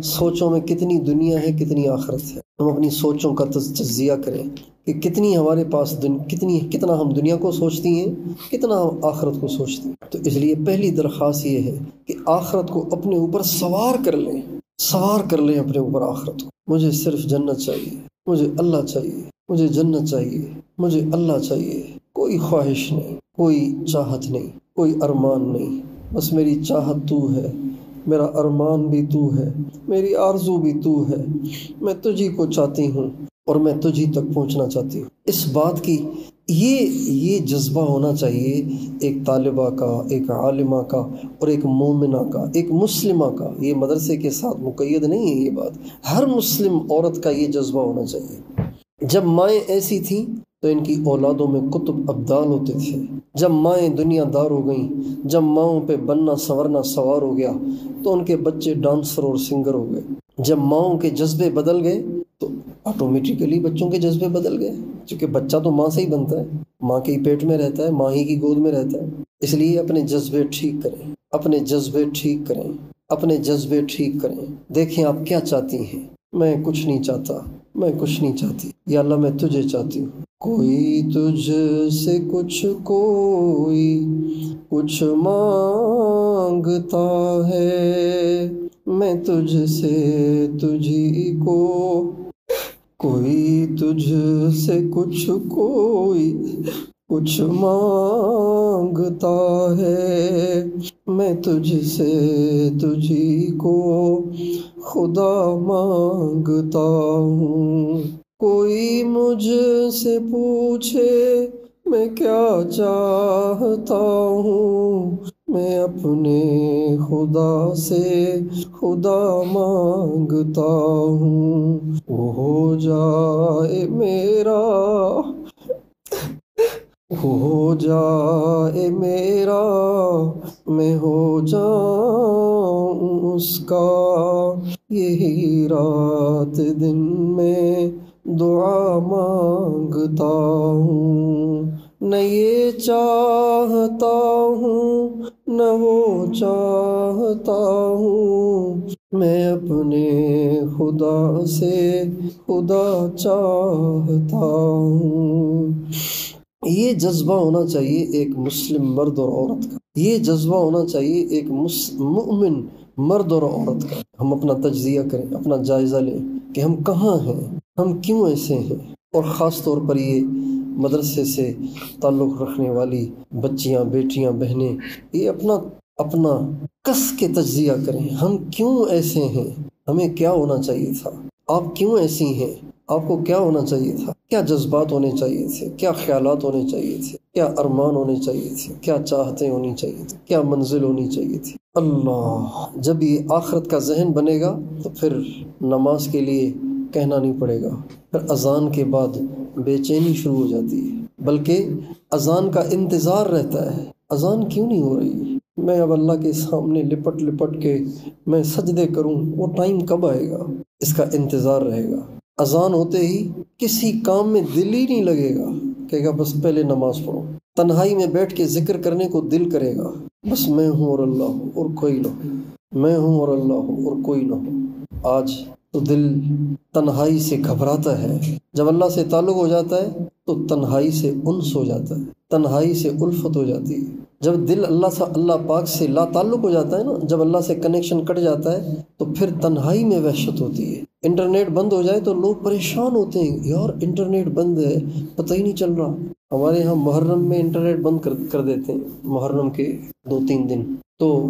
سوچوں میں کتنی دنیا ہے، کتنی آخرت ہے۔ ہم اپنی سوچوں کا تجزیہ کریں کہ کتنی ہمارے پاس کتنا ہم دنیا کو سوچتی ہیں، کتنا ہم آخرت کو سوچتی ہیں۔ تو اس لیے پہلی درخواست یہ ہے کہ آخرت کو اپنے اوپر سوار کر لیں، سوار کر لیں اپنے اوپر آخرت کو۔ مجھے صرف جنت چاہیے، مجھے اللہ چاہیے، مجھے جنت چاہیے، مجھے اللہ چاہیے، کوئی خواہش نہیں، کوئی چاہت نہیں، کوئی ارمان نہیں، بس میری چاہت تو ہے، میرا ارمان بھی تو ہے، میری آرزو بھی تو ہے، میں تجھی کو چاہتی ہوں اور میں تجھی تک پہنچنا چاہتی ہوں۔ اس بات کی یہ جذبہ ہونا چاہیے ایک طالبہ کا، ایک عالمہ کا اور ایک مومنہ کا، ایک مسلمہ کا۔ یہ مدرسے کے ساتھ مقید نہیں ہے یہ بات، ہر مسلم عورت کا یہ جذبہ ہونا چاہیے۔ جب مائیں ایسی تھیں تو ان کی اولادوں میں کتب ابدال ہوتے تھے۔ جب مائیں دنیا دار ہو گئیں، جب ماؤں پہ بننا سنورنا سوار ہو گیا تو ان کے بچے ڈانسر اور سنگر ہو گئے۔ جب ماؤں کے جذبے بدل گئے تو آٹومیٹیکلی بچوں کے جذبے بدل گئے، کیونکہ بچہ تو ماں سے ہی بنتا ہے، ماں کے ہی پیٹ میں رہتا ہے، ماں ہی کی گود میں رہتا ہے۔ اس لیے اپنے جذبے ٹھیک کریں، اپنے جذبے ٹھیک کریں، اپنے جذبے ٹھیک کریں۔ دیکھیں آپ کیا چاہتی ہیں۔ میں کچھ نہیں چاہتا، میں کچھ نہیں چاہتی، یا اللہ میں تجھے چاہتی ہوں۔ کوئی تجھ سے کوئی کچھ مانگتا ہے، میں تجھ سے تجھی کو، کوئی تجھ سے کوئی کچھ مانگتا ہے، میں تجھ سے تجھی کو خدا مانگتا ہوں۔ کوئی مجھ سے پوچھے میں کیا چاہتا ہوں، میں اپنے خدا سے خدا مانگتا ہوں۔ وہ ہو جائے میرا، ہو جائے میرا، میں ہو جاؤں اس کا، یہی رات دن میں دعا مانگتا ہوں۔ نہ یہ چاہتا ہوں نہ وہ چاہتا ہوں، میں اپنے خدا سے خدا چاہتا ہوں۔ یہ جذبہ ہونا چاہیے ایک مسلم مرد اور عورت کا، یہ جذبہ ہونا چاہیے ایک مومن مرد اور عورت کا۔ ہم اپنا تجزیہ کریں، اپنا جائزہ لیں کہ ہم کہاں ہیں، ہم کیوں ایسے ہیں، اور خاص طور پر یہ مدرسے سے تعلق رکھنے والی بچیاں، بیٹیاں، بہنیں، یہ اپنا کس کے تجزیہ کریں۔ ہم کیوں ایسے ہیں، ہمیں کیا ہونا چاہیے تھا، آپ کیوں ایسی ہیں، آپ کو کیا ہونا چاہیے تھا، کیا جذبات ہونے چاہیے تھے، کیا خیالات ہونے چاہیے تھے، کیا ارمان ہونے چاہیے تھے، کیا چاہتیں ہونی چاہیے تھی، کیا منزل ہونی چاہیے تھی۔ اللہ، جب یہ آخرت کا ذہن بنے گا تو پھر نماز کے لیے کہنا نہیں پڑے گا۔ پھر اذان کے بعد بے چینی شروع ہو جاتی ہے، بلکہ اذان کا انتظار رہتا ہے، اذان کیوں نہیں ہو رہی، میں اب اللہ کے سامنے لپٹ لپٹ کے میں سجدے کروں، وہ ٹائم کب آئے گا، اس کا انتظار رہے گا۔ اذان ہوتے ہی کسی کام میں دل ہی نہیں لگے گا، کہے گا بس پہلے نماز پڑھو۔ تنہائی میں بیٹھ کے ذکر کرنے کو دل کرے گا، بس میں ہوں اور اللہ ہوں اور کوئی نہ ہو، میں ہوں اور اللہ ہوں اور کوئی نہ ہو۔ آج تو دل تنہائی سے گھبراتا ہے، جب اللہ سے تعلق ہو جاتا ہے تو تنہائی سے انس ہو جاتا ہے، تنہائی سے الفت ہو جاتی ہے۔ جب دل اللہ پاک سے لا تعلق ہو جاتا ہے نا، جب اللہ سے کنیکشن کٹ جاتا ہے تو پھر تنہائی میں وحشت ہوتی ہے۔ انٹرنیٹ بند ہو جائے تو لوگ پریشان ہوتے ہیں، یار انٹرنیٹ بند ہے پتہ ہی نہیں چل رہا۔ ہمارے یہاں محرم میں انٹرنیٹ بند کر دیتے ہیں، محرم کے 2-3 دن۔ تو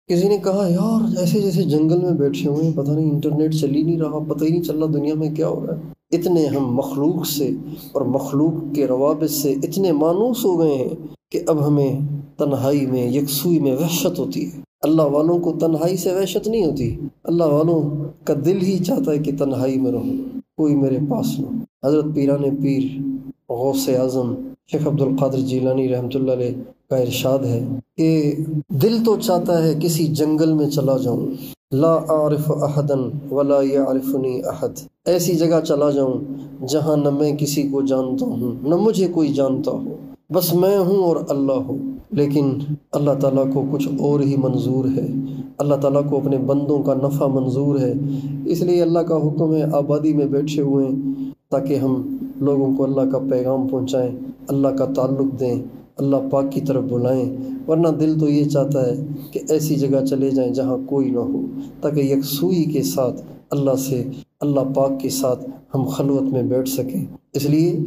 کسی نے کہا یار ایسے جیسے جنگل میں بیٹھے ہوئے ہیں، پتہ نہیں انٹرنیٹ چل ہی نہیں رہا، پتہ ہی نہیں چل رہا دنیا میں کیا ہو رہا ہے۔ اتنے ہم مخلوق سے اور مخلوق کے روابط سے اتنے مانوس ہو گئے ہیں کہ اب ہمیں تنہائی میں یکسوئی میں وحشت ہوتی ہے۔ اللہ والوں کو تنہائی سے وحشت نہیں ہوتی، اللہ والوں کا دل ہی چاہتا ہے کہ تنہائی میں رہوں، کوئی میرے پاس نہ۔ حضرت پیران پیر غوث اعظم شیخ عبد القادر جیلانی رحمۃ اللہ علیہ کا ارشاد ہے کہ دل تو چاہتا ہے کسی جنگل میں چلا جاؤں، لا اعرف احدا ولا يعرفني احد، ایسی جگہ چلا جاؤں جہاں نہ میں کسی کو جانتا ہوں نہ مجھے کوئی جانتا ہو، بس میں ہوں اور اللہ ہوں۔ لیکن اللہ تعالیٰ کو کچھ اور ہی منظور ہے، اللہ تعالیٰ کو اپنے بندوں کا نفع منظور ہے، اس لیے اللہ کا حکم ہے آبادی میں بیٹھے ہوئے ہیں تاکہ ہم لوگوں کو اللہ کا پیغام پہنچائیں، اللہ کا تعلق دیں، اللہ پاک کی طرف بلائیں۔ ورنہ دل تو یہ چاہتا ہے کہ ایسی جگہ چلے جائیں جہاں کوئی نہ ہو، تاکہ یکسوئی کے ساتھ اللہ پاک کے ساتھ ہم خلوت میں بیٹھ سکیں۔ اس لیے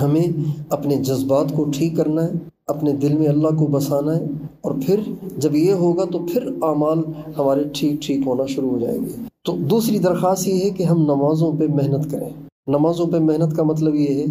ہمیں اپنے جذبات کو ٹھیک کرنا ہے، اپنے دل میں اللہ کو بسانا ہے، اور پھر جب یہ ہوگا تو پھر اعمال ہمارے ٹھیک ہونا شروع ہو جائیں گے۔ تو دوسری درخواست یہ ہے کہ ہم نمازوں پہ محنت کریں۔ نمازوں پہ محنت کا مطلب یہ ہے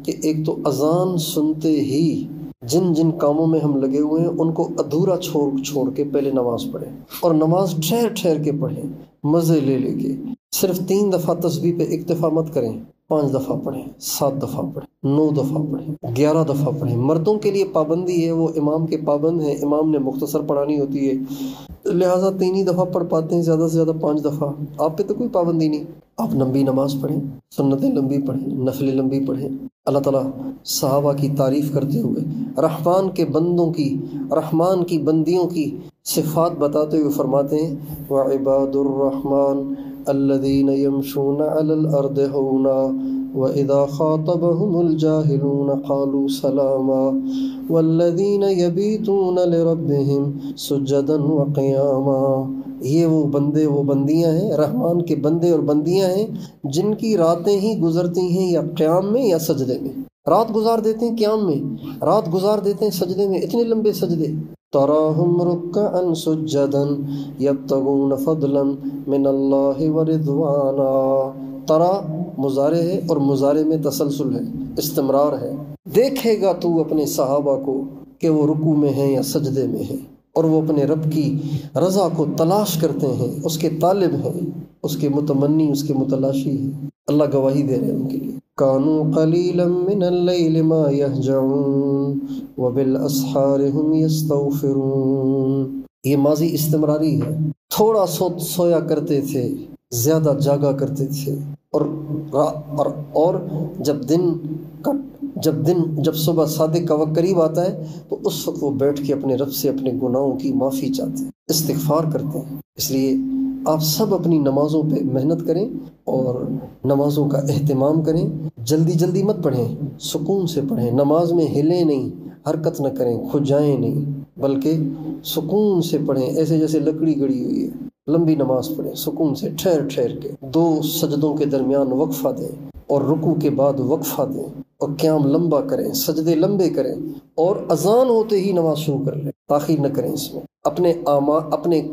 کہ ایک تو اذان سنتے ہی جن کاموں میں ہم لگے ہوئے ہیں ان کو ادھورا چھوڑ کے پہلے نماز پڑھیں، اور نماز ٹھہر کے پڑھیں، مزے لے کے۔ صرف 3 دفعہ تسبیح پہ اکتفا مت کریں، 5 دفعہ پڑھیں، 7 دفعہ پڑھیں، 9 دفعہ پڑھیں، 11 دفعہ پڑھیں۔ مردوں کے لیے پابندی ہے، وہ امام کے پابند ہیں، امام نے مختصر پڑھانی ہوتی ہے، لہٰذا 3 ہی دفعہ پڑھ پاتے ہیں، زیادہ سے زیادہ 5 دفعہ۔ آپ پہ تو کوئی پابندی نہیں، آپ لمبی نماز پڑھیں، سنتیں لمبی پڑھیں، نفلیں لمبی پڑھیں۔ اللہ تعالیٰ صحابہ کی تعریف کرتے ہوئے رحمان کی بندیوں کی صفات بتاتے ہوئے فرماتے ہیں وَعِبَادُ الرَّحْمَنِ الَّذِينَ يَمْشُونَ عَلَى الْأَرْضِ هَوْنًا وَإِذَا خَاطَبَهُمُ الْجَاهِلُونَ قَالُوا سَلَامًا وَالَّذِينَ يَبِيتُونَ لِرَبِّهِمْ سُجَّدًا وَقِيَامًا۔ یہ وہ بندے وہ بندیاں ہیں، رحمان کے بندے اور بندیاں ہیں جن کی راتیں ہی گزرتی ہیں یا قیام میں یا سجدے میں۔ رات گزار دیتے ہیں قیام میں، رات گزار دیتے ہیں سجدے میں، اتنے لمبے سجدے۔ تراہم رکعا سجدا یبتغون فضلا من اللہ ورضوانا۔ ترا مضارع ہے اور مضارع میں تسلسل ہے، استمرار ہے۔ دیکھے گا تو اپنے صحابہ کو کہ وہ رکوع میں ہیں یا سجدے میں ہیں، اور وہ اپنے رب کی رضا کو تلاش کرتے ہیں، اس کے طالب ہیں، اس کے متمنی، اس کے متلاشی ہیں۔ اللہ گواہی دے رہے ہیں ان کے لیے۔ کانوا قلیلا من اللیل ما یہجعون وبالاسحار ہم یستغفرون۔ یہ ماضی استمراری ہے، تھوڑا سویا کرتے تھے، زیادہ جاگا کرتے تھے، اور جب صبح صادق کا وقت قریب آتا ہے تو اس وقت وہ بیٹھ کے اپنے رب سے اپنے گناہوں کی معافی چاہتے ہیں، استغفار کرتے ہیں۔ اس لیے آپ سب اپنی نمازوں پہ محنت کریں اور نمازوں کا اہتمام کریں، جلدی مت پڑھیں، سکون سے پڑھیں، نماز میں ہلیں نہیں، حرکت نہ کریں، کھجائیں نہیں، بلکہ سکون سے پڑھیں، ایسے جیسے لکڑی گڑی ہوئی ہے۔ لمبی نماز پڑھیں سکون سے، ٹھہر کے، 2 سجدوں کے درمیان وقفہ دیں، اور رکوع کے بعد وقفہ دیں، اور قیام لمبا کریں، سجدے لمبے کریں، اور اذان ہوتے ہی نماز شروع کر لیں، تاخیر نہ کریں اس میں۔ اپنے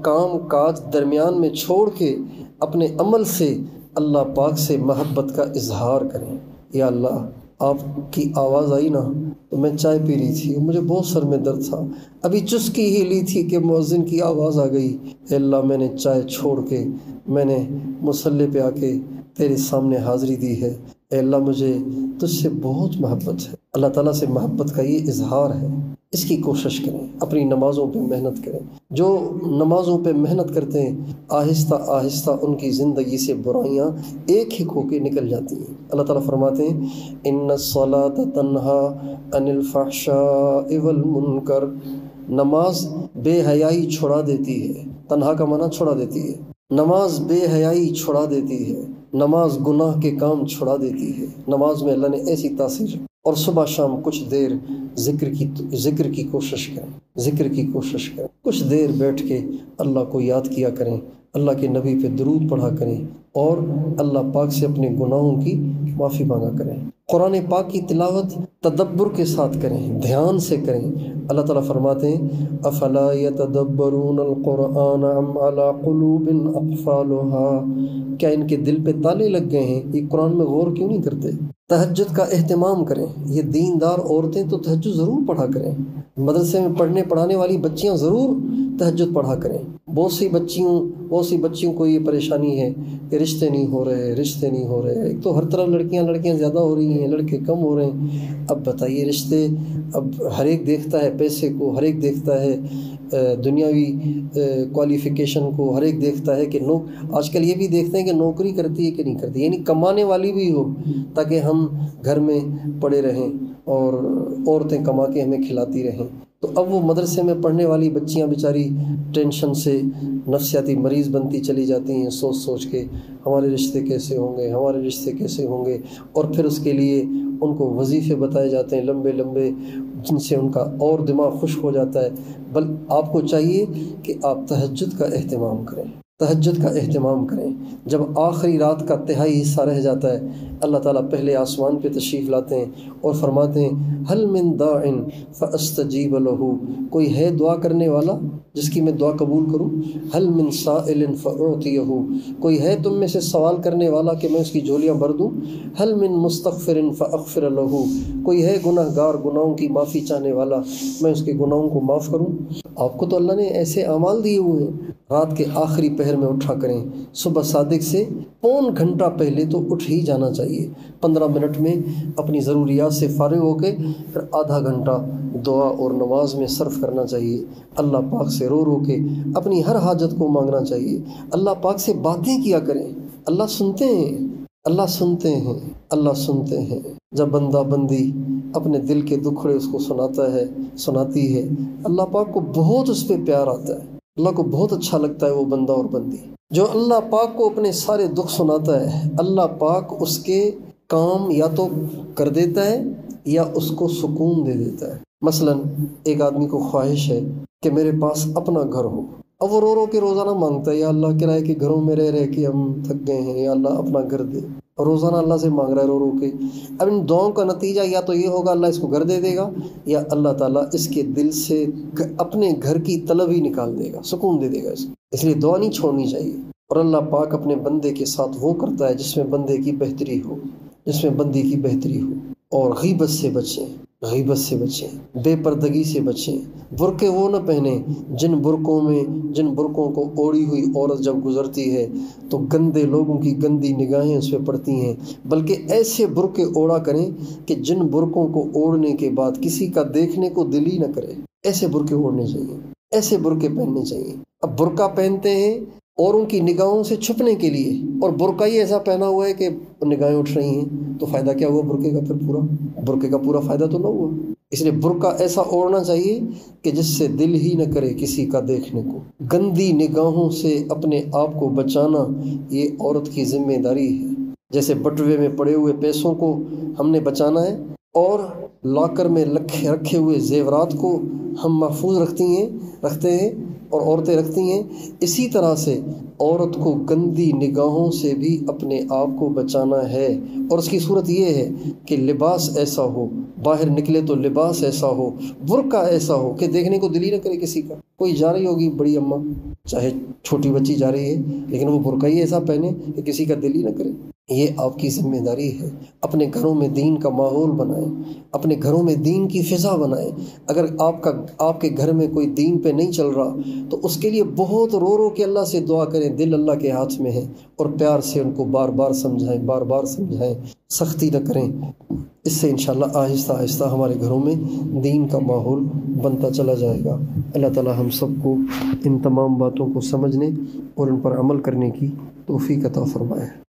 کام کاج درمیان میں چھوڑ کے اپنے عمل سے اللہ پاک سے محبت کا اظہار کریں۔ یا اللہ، آپ کی آواز آئی نا تو میں چائے پی رہی تھی، مجھے بہت سر میں درد تھا، ابھی چسکی ہی لی تھی کہ مؤذن کی آواز آ گئی، اے اللہ میں نے چائے چھوڑ کے میں نے مصلی پہ آ کے تیرے سامنے حاضری دی ہے، اے اللہ مجھے تجھ سے بہت محبت ہے۔ اللہ تعالیٰ سے محبت کا یہ اظہار ہے، اس کی کوشش کریں، اپنی نمازوں پہ محنت کریں۔ جو نمازوں پہ محنت کرتے ہیں آہستہ آہستہ ان کی زندگی سے برائیاں ایک ہو کے نکل جاتی ہیں۔ اللہ تعالیٰ فرماتے ہیں ان الصلاۃ تنہا عن الفحشاء والمنکر، نماز بے حیائی چھڑا دیتی ہے۔ تنہا کا معنی چھڑا دیتی ہے، نماز بے حیائی چھڑا دیتی ہے، نماز گناہ کے کام چھڑا دیتی ہے۔ نماز میں اللہ نے ایسی تاثیر، اور صبح شام کچھ دیر ذکر کی کوشش کریں، ذکر کی کوشش کریں، کچھ دیر بیٹھ کے اللہ کو یاد کیا کریں، اللہ کے نبی پہ درود پڑھا کریں، اور اللہ پاک سے اپنے گناہوں کی معافی مانگا کریں۔ قرآن پاک کی تلاوت تدبر کے ساتھ کریں، دھیان سے کریں۔ اللہ تعالیٰ فرماتے ہیں افلا یتدبرون القرآن ام علی قلوب اقفالها، کیا ان کے دل پہ تالے لگ گئے ہیں، یہ قرآن میں غور کیوں نہیں کرتے؟ تہجد کا اہتمام کریں، یہ دیندار عورتیں تو تہجد ضرور پڑھا کریں، مدرسے میں پڑھانے والی بچیاں ضرور تہجد پڑھا کریں۔ بہت سی بچیوں کو یہ پریشانی ہے کہ رشتے نہیں ہو رہے۔ ایک تو ہر طرف لڑکیاں زیادہ ہو رہی ہیں، لڑکے کم ہو رہے ہیں۔ اب بتائیے رشتے، اب ہر ایک دیکھتا ہے پیسے کو، ہر ایک دیکھتا ہے دنیاوی کوالیفیکیشن کو، ہر ایک دیکھتا ہے کہ آج کل یہ بھی دیکھتے ہیں کہ نوکری کرتی ہے کہ نہیں کرتی، یعنی کمانے والی بھی ہو تاکہ ہم گھر میں پڑے رہیں اور عورتیں کما کے ہمیں کھلاتی رہیں۔ تو اب وہ مدرسے میں پڑھنے والی بچیاں بیچاری ٹینشن سے نفسیاتی مریض بنتی چلی جاتی ہیں، سوچ کے ہمارے رشتے کیسے ہوں گے، اور پھر اس کے لیے ان کو وظیفے بتائے جاتے ہیں لمبے، جن سے ان کا اور دماغ خشک ہو جاتا ہے۔ آپ کو چاہیے کہ آپ تہجد کا اہتمام کریں۔ جب آخری رات کا تہائی حصہ رہ جاتا ہے، اللہ تعالیٰ پہلے آسمان پہ تشریف لاتے ہیں اور فرماتے ہیں هل من داع فاستجیب له، کوئی ہے دعا کرنے والا جس کی میں دعا قبول کروں؟ هل من سائل فاعطیہ، کوئی ہے تم میں سے سوال کرنے والا کہ میں اس کی جھولیاں بھر دوں؟ هل من مستغفر فاغفر له، کوئی ہے گناہ گار، گناہوں کی معافی چاہنے والا، میں اس کے گناہوں کو معاف کروں؟ آپ کو تو اللہ نے ایسے اعمال دیے ہوئے ہیں۔ رات کے آخری پہر میں اٹھا کریں، صبح صادق سے پون گھنٹہ پہلے تو اٹھ ہی جانا چاہیے۔ 15 منٹ میں اپنی ضروریات سے فارغ ہو کے پھر آدھا گھنٹہ دعا اور نماز میں صرف کرنا چاہیے۔ اللہ پاک سے رو کے اپنی ہر حاجت کو مانگنا چاہیے۔ اللہ پاک سے باتیں کیا کریں، اللہ سنتے ہیں۔ جب بندہ بندی اپنے دل کے دکھڑے اس کو سناتی ہے، اللہ پاک کو بہت اس پہ پیار آتا ہے، اللہ کو بہت اچھا لگتا ہے وہ بندہ اور بندی جو اللہ پاک کو اپنے سارے دکھ سناتا ہے۔ اللہ پاک اس کے کام یا تو کر دیتا ہے یا اس کو سکون دے دیتا ہے۔ مثلا ایک آدمی کو خواہش ہے کہ میرے پاس اپنا گھر ہو، اب وہ رو کے روزانہ مانگتا ہے یا اللہ کرائے کے گھروں میں رہ کے ہم تھک گئے ہیں، یا اللہ اپنا گھر دے، اور روزانہ اللہ سے مانگ رہا ہے رو کے۔ اب ان دعاؤں کا نتیجہ یا تو یہ ہوگا اللہ اس کو گھر دے گا، یا اللہ تعالیٰ اس کے دل سے اپنے گھر کی طلب ہی نکال دے گا، سکون دے گا اس لیے دعا نہیں چھوڑنی چاہیے۔ اور اللہ پاک اپنے بندے کے ساتھ وہ کرتا ہے جس میں بندے کی بہتری ہو، اور غیبت سے بچیں، بے پردگی سے بچیں۔ برقعے وہ نہ پہنیں جن برقعوں کو اوڑھی ہوئی عورت جب گزرتی ہے تو گندے لوگوں کی گندی نگاہیں اس پہ پڑتی ہیں، بلکہ ایسے برقعے اوڑھا کریں کہ جن برقعوں کو اوڑھنے کے بعد کسی کا دیکھنے کو دل ہی نہ کرے۔ ایسے برقعے اوڑھنے چاہیے، ایسے برقعے پہننے چاہیے۔ اب برقع پہنتے ہیں اوروں کی نگاہوں سے چھپنے کے لیے، اور برقع ہی ایسا پہنا ہوا ہے کہ نگاہیں اٹھ رہی ہیں، تو فائدہ کیا ہوا برقعے کا پورا فائدہ تو نہ ہوا۔ اس لیے برقع ایسا اوڑھنا چاہیے کہ جس سے دل ہی نہ کرے کسی کا دیکھنے کو۔ گندی نگاہوں سے اپنے آپ کو بچانا یہ عورت کی ذمہ داری ہے۔ جیسے بٹوے میں پڑے ہوئے پیسوں کو ہم نے بچانا ہے، اور لاکر میں رکھے ہوئے زیورات کو ہم محفوظ رکھتے ہیں اور عورتیں رکھتی ہیں، اسی طرح سے عورت کو گندی نگاہوں سے بھی اپنے آپ کو بچانا ہے۔ اور اس کی صورت یہ ہے کہ لباس ایسا ہو، باہر نکلے تو لباس ایسا ہو، برقع ایسا ہو کہ دیکھنے کو دل ہی نہ کرے کسی کا۔ کوئی جا رہی ہوگی بڑی اماں، چاہے چھوٹی بچی جا رہی ہے، لیکن وہ برقع ہی ایسا پہنے کہ کسی کا دل ہی نہ کرے۔ یہ آپ کی ذمہ داری ہے۔ اپنے گھروں میں دین کا ماحول بنائیں، اپنے گھروں میں دین کی فضا بنائیں۔ اگر آپ کے گھر میں کوئی دین پہ نہیں چل رہا تو اس کے لیے بہت رو رو کے اللہ سے دعا کریں، دل اللہ کے ہاتھ میں ہے، اور پیار سے ان کو بار بار سمجھائیں، بار بار سمجھائیں، سختی نہ کریں۔ اس سے انشاءاللہ آہستہ آہستہ ہمارے گھروں میں دین کا ماحول بنتا چلا جائے گا۔ اللہ تعالی ہم سب کو ان تمام باتوں کو سمجھنے اور ان پر عمل کرنے کی توفیق عطا فرمائے۔